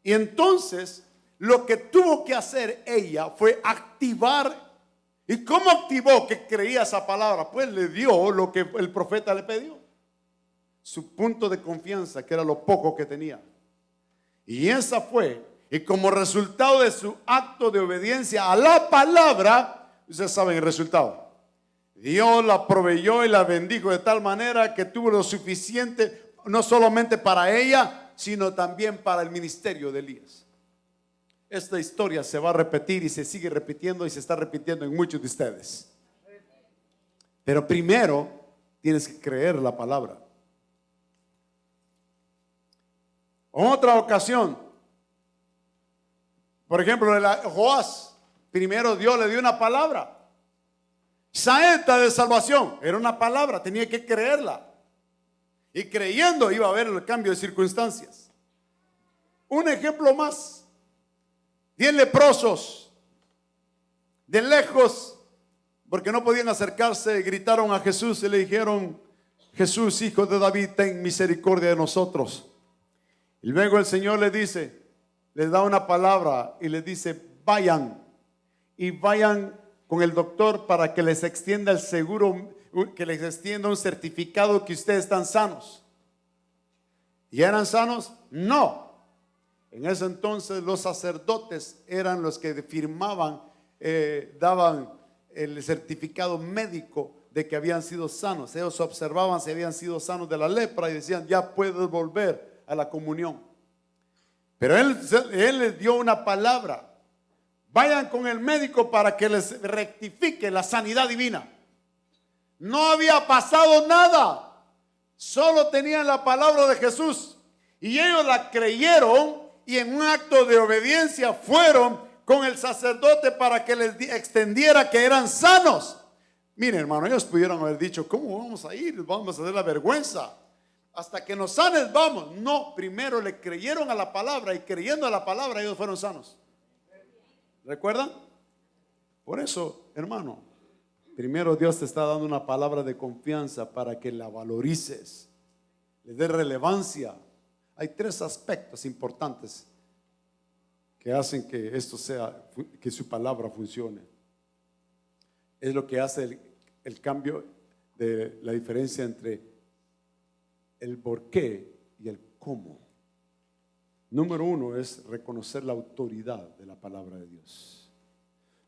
Y entonces lo que tuvo que hacer ella fue activar. ¿Y cómo activó que creía esa palabra? Pues le dio lo que el profeta le pidió. Su punto de confianza, que era lo poco que tenía. Y esa fue. Y como resultado de su acto de obediencia a la palabra, ustedes saben el resultado. Dios la proveyó y la bendijo de tal manera que tuvo lo suficiente, no solamente para ella, sino también para el ministerio de Elías. Esta historia se va a repetir y se sigue repitiendo y se está repitiendo en muchos de ustedes. Pero primero tienes que creer la palabra. Otra ocasión, por ejemplo, Joás, primero Dios le dio una palabra. Saeta de salvación, era una palabra, tenía que creerla. Y creyendo iba a haber el cambio de circunstancias. Un ejemplo más: 10 leprosos, de lejos, porque no podían acercarse, gritaron a Jesús y le dijeron: Jesús, hijo de David, ten misericordia de nosotros. Y luego el Señor le dice, les da una palabra y les dice: vayan y vayan con el doctor para que les extienda el seguro, que les extienda un certificado que ustedes están sanos. ¿Y eran sanos? No. En ese entonces los sacerdotes eran los que firmaban, daban el certificado médico de que habían sido sanos. Ellos observaban si habían sido sanos de la lepra y decían: ya puedes volver a la comunión. Pero él les dio una palabra: vayan con el médico para que les rectifique la sanidad divina. No había pasado nada, solo tenían la palabra de Jesús y ellos la creyeron, y en un acto de obediencia fueron con el sacerdote para que les extendiera que eran sanos. Miren, hermano, ellos pudieron haber dicho: ¿cómo vamos a ir? Vamos a hacer la vergüenza. Hasta que nos sanes vamos. No, primero le creyeron a la palabra, y creyendo a la palabra ellos fueron sanos. ¿Recuerdan? Por eso, hermano, primero Dios te está dando una palabra de confianza para que la valorices, le dé relevancia. Hay 3 aspectos importantes que hacen que esto sea, que su palabra funcione. Es lo que hace el cambio de la diferencia entre el por qué y el cómo. Número 1 es reconocer la autoridad de la palabra de Dios.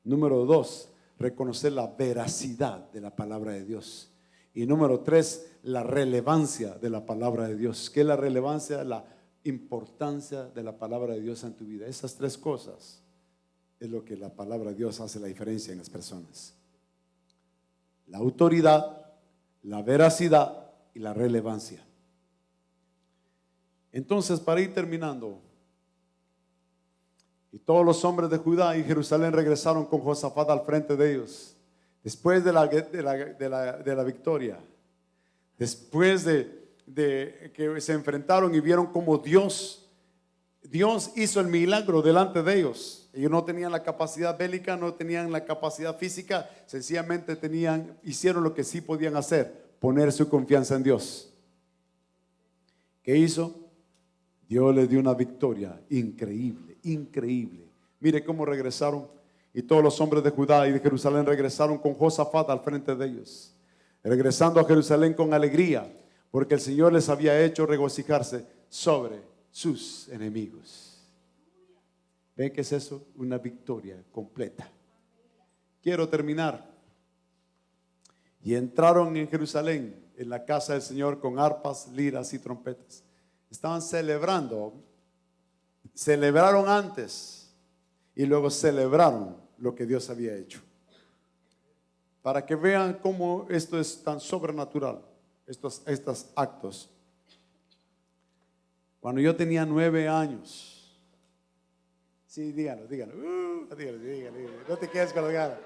Número 2, reconocer la veracidad de la palabra de Dios. Y número 3, la relevancia de la palabra de Dios. ¿Qué es la relevancia? La importancia de la palabra de Dios en tu vida. Esas 3 cosas es lo que la palabra de Dios hace la diferencia en las personas. La autoridad, la veracidad y la relevancia. Entonces, para ir terminando, y todos los hombres de Judá y Jerusalén regresaron con Josafat al frente de ellos, después de la victoria, después de que se enfrentaron y vieron cómo Dios hizo el milagro delante de ellos. Ellos no tenían la capacidad bélica, no tenían la capacidad física, sencillamente hicieron lo que sí podían hacer: poner su confianza en Dios. ¿Qué hizo? Dios les dio una victoria increíble, increíble. Mire cómo regresaron. Y todos los hombres de Judá y de Jerusalén regresaron con Josafat al frente de ellos, regresando a Jerusalén con alegría, porque el Señor les había hecho regocijarse sobre sus enemigos. ¿Ven qué es eso? Una victoria completa. Quiero terminar. Y entraron en Jerusalén, en la casa del Señor, con arpas, liras y trompetas. Estaban celebraron antes y luego celebraron lo que Dios había hecho. Para que vean cómo esto es tan sobrenatural, estos actos. Cuando yo tenía 9 años, sí, díganlo, no te quedes colgado.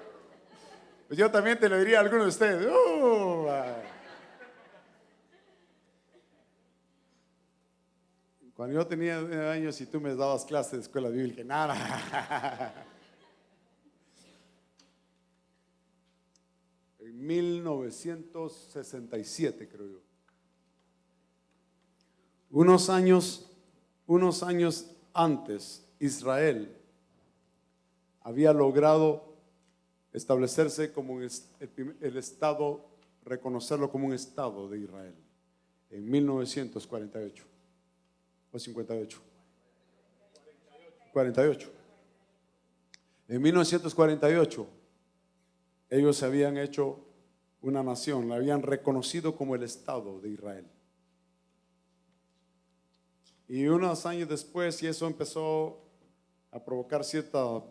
Pues yo también te lo diría a algunos de ustedes. Cuando yo tenía 9 años y tú me dabas clases de escuela bíblica, nada. En 1967, creo yo. Unos años antes, Israel había logrado establecerse como el Estado, reconocerlo como un Estado de Israel, en 1948 o 58. 48. En 1948, ellos se habían hecho una nación, la habían reconocido como el Estado de Israel. Y unos años después, y eso empezó a provocar cierta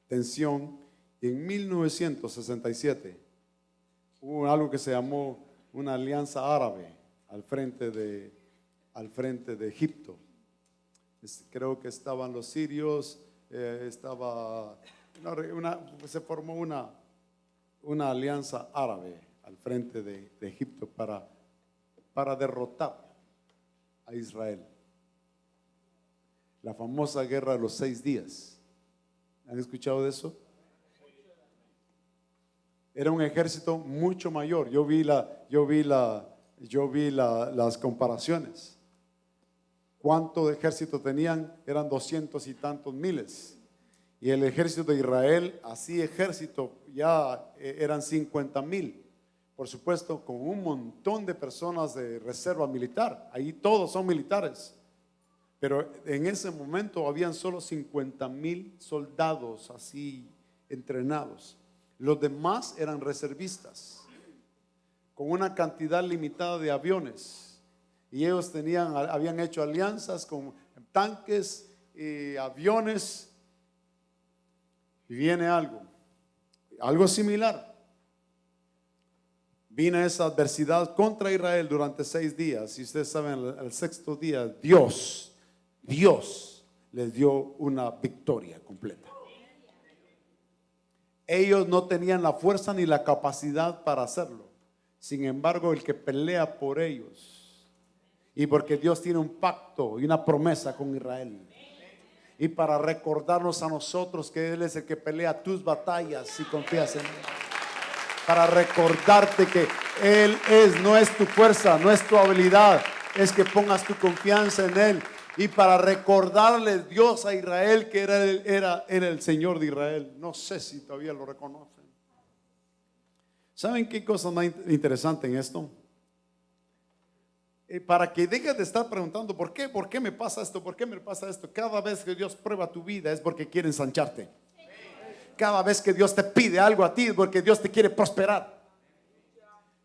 tensión, y en 1967 hubo algo que se llamó una alianza árabe al frente de Egipto. Creo que estaban los sirios, se formó una alianza árabe al frente de Egipto para derrotar a Israel. La famosa guerra de los 6 días. ¿Han escuchado de eso? Era un ejército mucho mayor. Yo vi las comparaciones. ¿Cuánto ejército tenían? Eran 200 y tantos miles. Y el ejército de Israel, así ejército, ya eran 50,000. Por supuesto, con un montón de personas de reserva militar. Ahí todos son militares. Pero en ese momento habían solo 50,000 soldados así entrenados. Los demás eran reservistas, con una cantidad limitada de aviones. Y ellos habían hecho alianzas con tanques y aviones. Y viene algo similar. Vino esa adversidad contra Israel durante 6 días. Y ustedes saben, el 6º día, Dios les dio una victoria completa. Ellos no tenían la fuerza ni la capacidad para hacerlo. Sin embargo, el que pelea por ellos, y porque Dios tiene un pacto y una promesa con Israel, y para recordarnos a nosotros que Él es el que pelea tus batallas si confías en Él, para recordarte que Él no es tu fuerza, no es tu habilidad, es que pongas tu confianza en Él. Y para recordarle Dios a Israel que era el Señor de Israel. No sé si todavía lo reconocen. ¿Saben qué cosa más interesante en esto? Para que dejes de estar preguntando ¿por qué me pasa esto? ¿Por qué me pasa esto? Cada vez que Dios prueba tu vida es porque quiere ensancharte. Cada vez que Dios te pide algo a ti es porque Dios te quiere prosperar.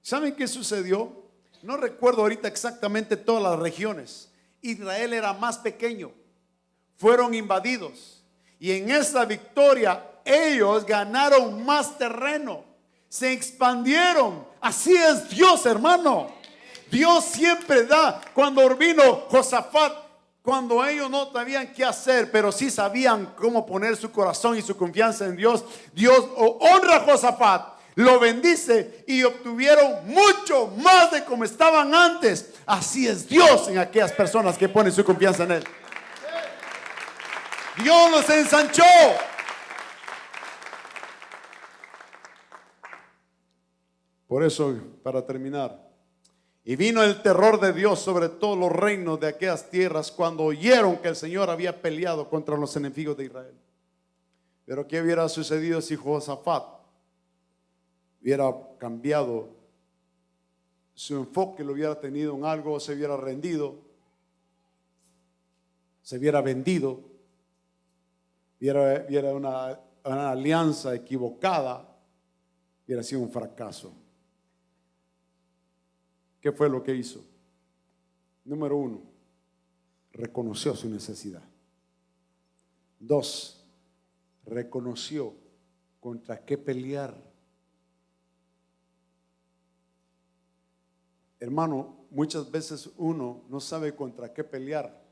¿Saben qué sucedió? No recuerdo ahorita exactamente todas las regiones. Israel era más pequeño, fueron invadidos y en esa victoria ellos ganaron más terreno, se expandieron. Así es Dios, hermano. Dios siempre da. Cuando vino Josafat, cuando ellos no sabían qué hacer, pero sí sabían cómo poner su corazón y su confianza en Dios, Dios honra a Josafat, lo bendice y obtuvieron mucho más de como estaban antes. Así es Dios en aquellas personas que ponen su confianza en Él. Dios los ensanchó. Por eso, para terminar, y vino el terror de Dios sobre todos los reinos de aquellas tierras cuando oyeron que el Señor había peleado contra los enemigos de Israel. Pero ¿qué hubiera sucedido si Josafat hubiera cambiado su enfoque, lo hubiera tenido en algo, se hubiera rendido, se hubiera vendido, hubiera una alianza equivocada, hubiera sido un fracaso? ¿Qué fue lo que hizo? Número 1, reconoció su necesidad. 2, reconoció contra qué pelear. Hermano, muchas veces uno no sabe contra qué pelear.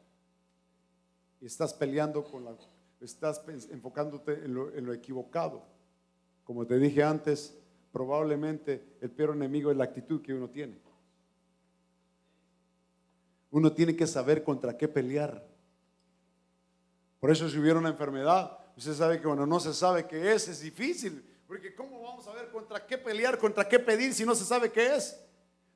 Y estás peleando estás enfocándote en lo equivocado. Como te dije antes, probablemente el peor enemigo es la actitud que uno tiene. Uno tiene que saber contra qué pelear. Por eso si hubiera una enfermedad, usted sabe que cuando no se sabe qué es difícil. Porque ¿cómo vamos a ver contra qué pelear, contra qué pedir si no se sabe qué es?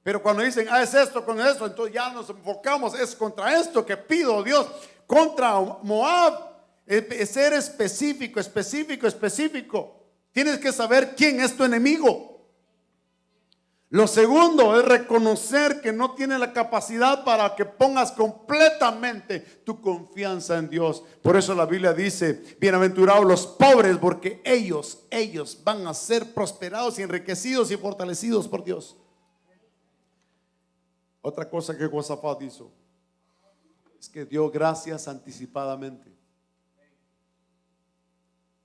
Pero cuando dicen, es esto con esto, entonces ya nos enfocamos, es contra esto que pido, Dios, contra Moab. Es ser específico, específico, específico. Tienes que saber quién es tu enemigo. Lo segundo es reconocer que no tienes la capacidad para que pongas completamente tu confianza en Dios. Por eso la Biblia dice, bienaventurados los pobres, porque ellos van a ser prosperados y enriquecidos y fortalecidos por Dios. Otra cosa que Josafat hizo es que dio gracias anticipadamente.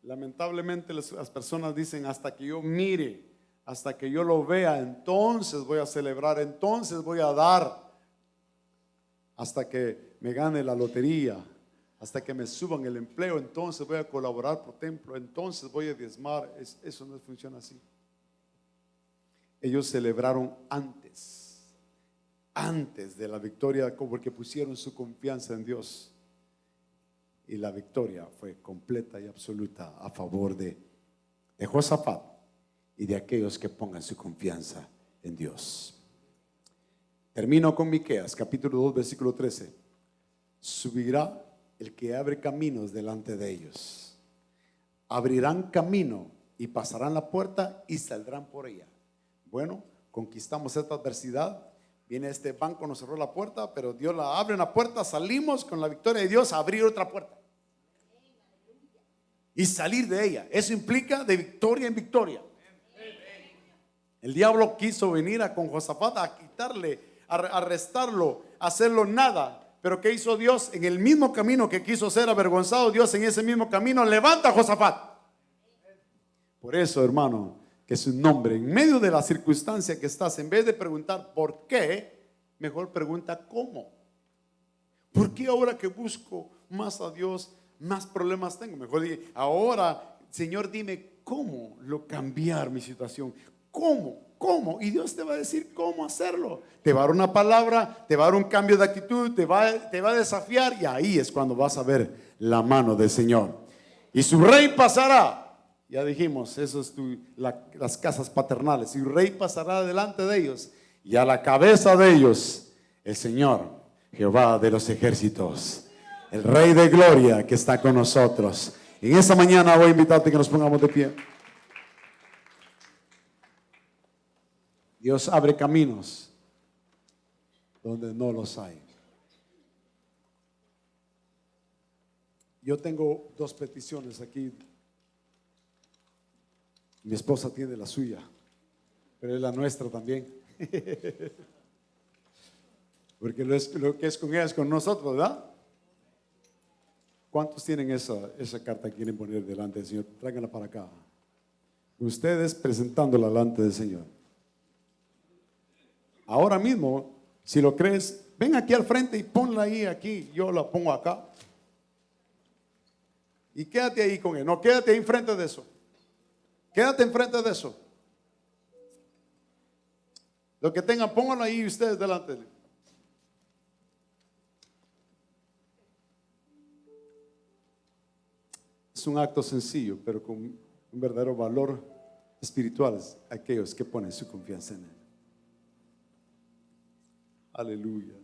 Lamentablemente las personas dicen, hasta que yo mire, hasta que yo lo vea, entonces voy a celebrar, entonces voy a dar, hasta que me gane la lotería, hasta que me suban el empleo, entonces voy a colaborar por templo, entonces voy a diezmar. Eso no funciona así. Ellos celebraron antes de la victoria, porque pusieron su confianza en Dios. Y la victoria fue completa y absoluta a favor de Josafat y de aquellos que pongan su confianza en Dios. Termino con Miqueas, capítulo 2, versículo 13. Subirá el que abre caminos delante de ellos. Abrirán camino y pasarán la puerta y saldrán por ella. Bueno, conquistamos esta adversidad. Viene este banco, nos cerró la puerta, pero Dios la abre la puerta, salimos con la victoria de Dios a abrir otra puerta y salir de ella. Eso implica de victoria en victoria. El diablo quiso venir con Josafat a quitarle, a arrestarlo, a hacerlo nada. Pero ¿qué hizo Dios? En el mismo camino que quiso ser avergonzado, Dios en ese mismo camino levanta a Josafat. Por eso, hermano, que su nombre, en medio de la circunstancia que estás, en vez de preguntar por qué, mejor pregunta cómo. ¿Por qué ahora que busco más a Dios, más problemas tengo? Mejor dije, ahora, Señor, dime cómo cambiar mi situación. ¿Cómo? Y Dios te va a decir cómo hacerlo. Te va a dar una palabra, te va a dar un cambio de actitud, te va a desafiar, y ahí es cuando vas a ver la mano del Señor. Y su rey pasará. Ya dijimos, eso es las casas paternales. Y su rey pasará delante de ellos, y a la cabeza de ellos el Señor, Jehová de los ejércitos, el Rey de gloria que está con nosotros. En esta mañana voy a invitarte que nos pongamos de pie. Dios abre caminos donde no los hay. Yo tengo dos peticiones aquí. Mi esposa tiene la suya, pero es la nuestra también. Porque lo que es con ella es con nosotros, ¿verdad? ¿Cuántos tienen esa carta que quieren poner delante del Señor? Tráiganla para acá. Ustedes presentándola delante del Señor. Ahora mismo, si lo crees, ven aquí al frente y ponla ahí, aquí. Yo la pongo acá. Y quédate ahí con él. No, quédate ahí enfrente de eso. Quédate enfrente de eso. Lo que tengan, pónganlo ahí ustedes delante de él. Es un acto sencillo, pero con un verdadero valor espiritual a aquellos que ponen su confianza en él. Aleluya.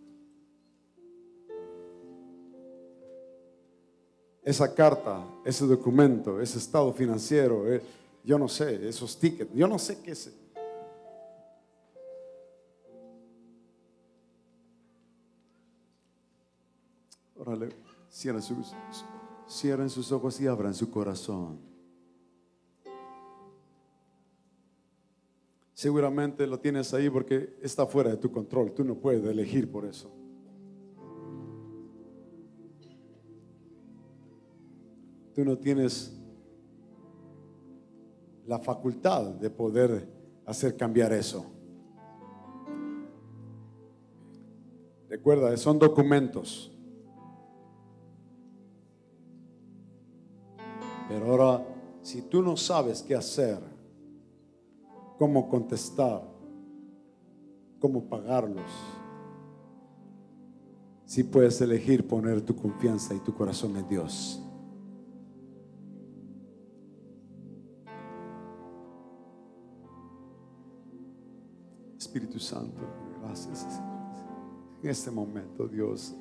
Esa carta, ese documento, ese estado financiero, yo no sé, esos tickets, yo no sé qué es. Órale, cierren sus ojos y abran su corazón. Seguramente lo tienes ahí porque está fuera de tu control. Tú no puedes elegir por eso. Tú no tienes la facultad de poder hacer cambiar eso. Recuerda, son documentos. Pero ahora, si tú no sabes qué hacer, cómo contestar, cómo pagarlos, sí puedes elegir poner tu confianza y tu corazón en Dios. Espíritu Santo. Gracias, Señor. En este momento, Dios,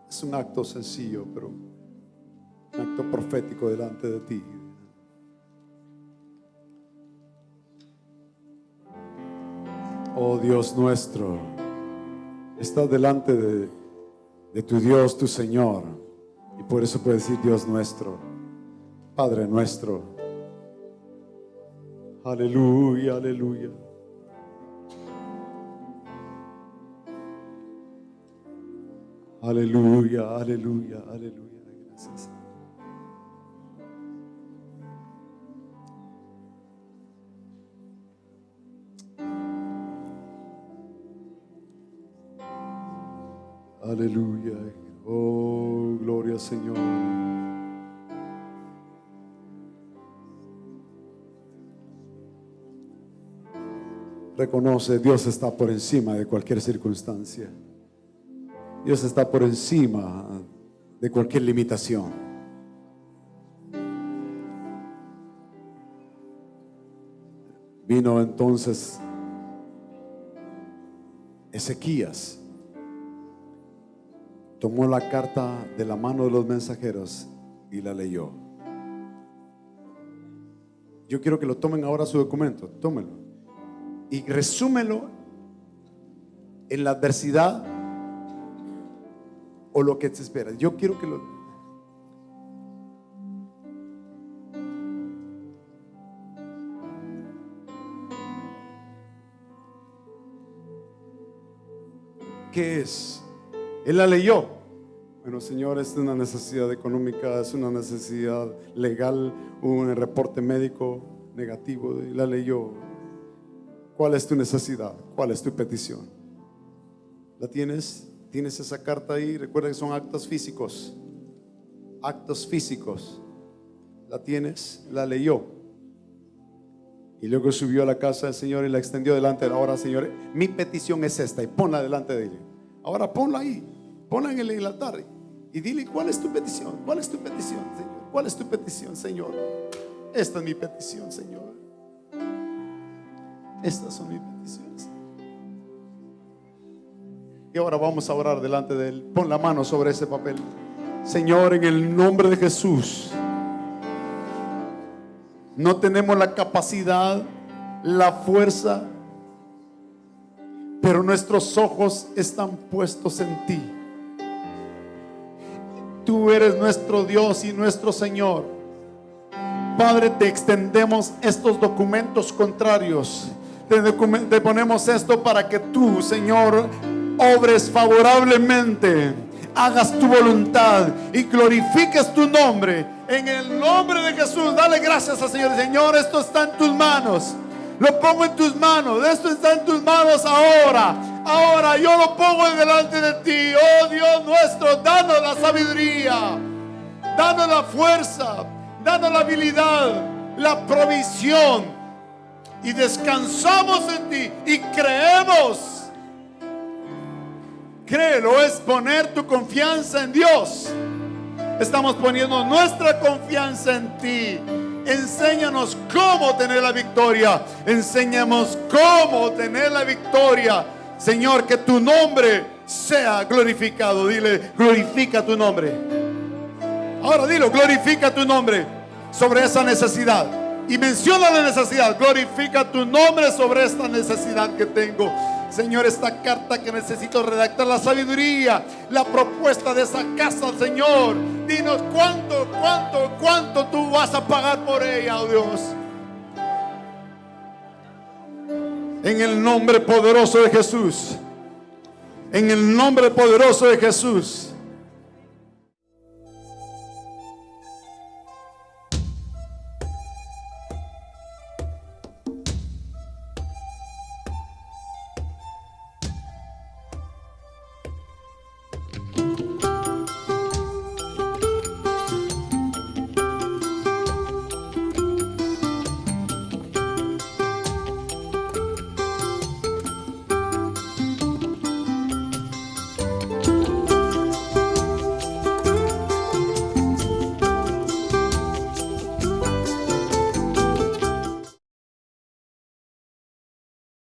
es un acto sencillo, pero un acto profético delante de ti. Oh Dios nuestro, estás delante de tu Dios, tu Señor, y por eso puedes decir Dios nuestro, Padre nuestro. Aleluya, aleluya. Aleluya, aleluya, aleluya. Gracias. Aleluya. Oh, gloria al Señor. Reconoce, Dios está por encima de cualquier circunstancia. Dios está por encima de cualquier limitación. Vino entonces Ezequías, tomó la carta de la mano de los mensajeros y la leyó. Yo quiero que lo tomen ahora su documento, tómenlo y resúmelo en la adversidad o lo que te espera. Yo quiero que lo... ¿Qué es? Él la leyó. Bueno, Señor, es una necesidad económica, es una necesidad legal, un reporte médico negativo, y la leyó. ¿Cuál es tu necesidad? ¿Cuál es tu petición? ¿La tienes? ¿Tienes esa carta ahí? Recuerda que son actos físicos. Actos físicos. ¿La tienes? La leyó. Y luego subió a la casa del Señor y la extendió delante de él. Ahora, Señor, mi petición es esta, y ponla delante de él. Ahora ponla ahí, ponla en el altar y dile, ¿cuál es tu petición? ¿Cuál es tu petición, Señor? ¿Cuál es tu petición, Señor? Esta es mi petición, Señor. Estas son mis peticiones. Y ahora vamos a orar delante de él. Pon la mano sobre ese papel. Señor, en el nombre de Jesús, no tenemos la capacidad, la fuerza, pero nuestros ojos están puestos en ti. Tú eres nuestro Dios y nuestro Señor. Padre, te extendemos estos documentos contrarios. Te ponemos esto para que tú, Señor, obres favorablemente, hagas tu voluntad y glorifiques tu nombre. En el nombre de Jesús, dale gracias al Señor. Señor, esto está en tus manos. Lo pongo en tus manos. Esto está en tus manos ahora. Ahora yo lo pongo delante de ti. Oh Dios nuestro, danos la sabiduría, danos la fuerza, danos la habilidad, la provisión. Y descansamos en ti y creemos. Créelo, es poner tu confianza en Dios. Estamos poniendo nuestra confianza en ti. Enséñanos cómo tener la victoria. Enséñanos cómo tener la victoria. Señor, que tu nombre sea glorificado. Dile, glorifica tu nombre. Ahora dilo, glorifica tu nombre sobre esa necesidad. Y menciona la necesidad. Glorifica tu nombre sobre esta necesidad que tengo. Señor, esta carta que necesito redactar, la sabiduría, la propuesta de esa casa, Señor. Dinos cuánto tú vas a pagar por ella, oh Dios. En el nombre poderoso de Jesús. En el nombre poderoso de Jesús.